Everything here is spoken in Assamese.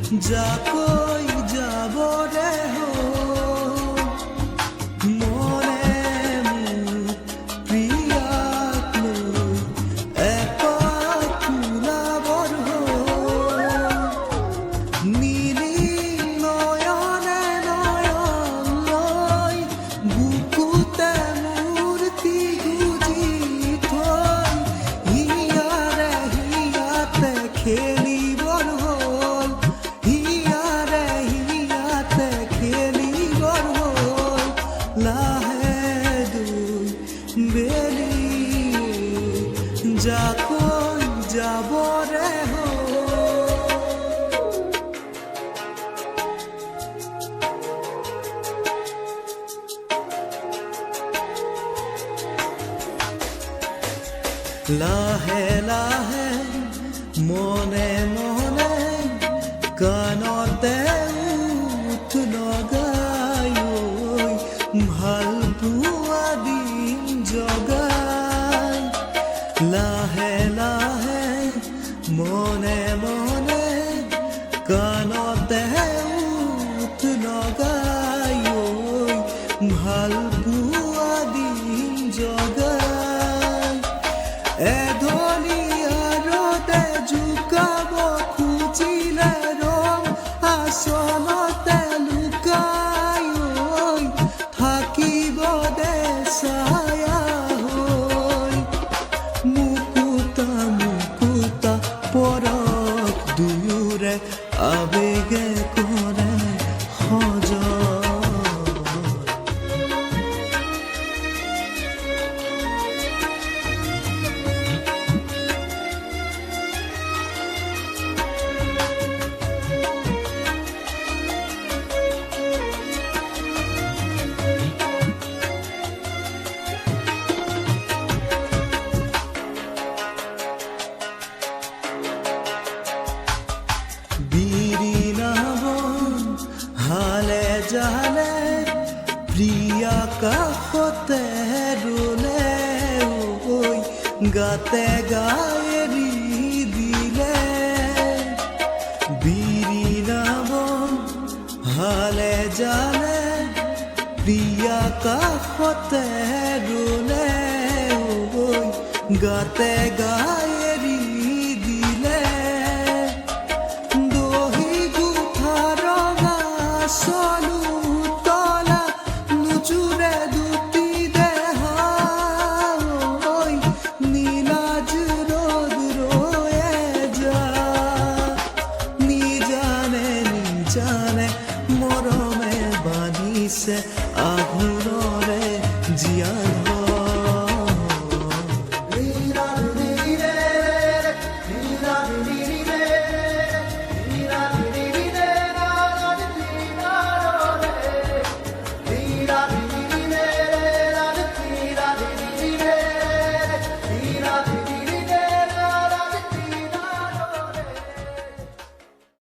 যাকৈ যাবৰে মনে মোৰ প্ৰিয়াক লৈ এপাক ওলাবৰ নীলি নয়নে নয়ন লৈ বুকুতে মূৰ্তি গুজি থৈ হিয়াৰে হিয়াতে খেলিবৰ যাকৈ যাবৰে লাহে লাহে মনে মনে কাণতে উঠ লগাই ভাল পোৱা দিন জগাই লাহে লাহে মনে মনে কাণতে উঠ লগাই ভাল পোৱা দিন জগাই এঢলীয়া ৰ'দে জোকাব খুজিলে ৰং আচলতে লুকাই থাকিব দে ছায়া মুকুতা মুকুতা পৰশ দুয়োৰে আবেগে কৰে সজল হালে জালে প্ৰিয়া কাষতে ৰুলে গাতে গায়েৰি দিলে বিৰি নাম হালে জালে প্ৰিয়া কাষতে ৰুলে গাতে গায়েৰি দিলে চলু তলা নুজুৰে দুটি দেহ নীলাজ ৰ'দ ৰয়ে যা নিজানে নিজানে মৰমে বান্ধিছে আঘোণৰে জীয়ান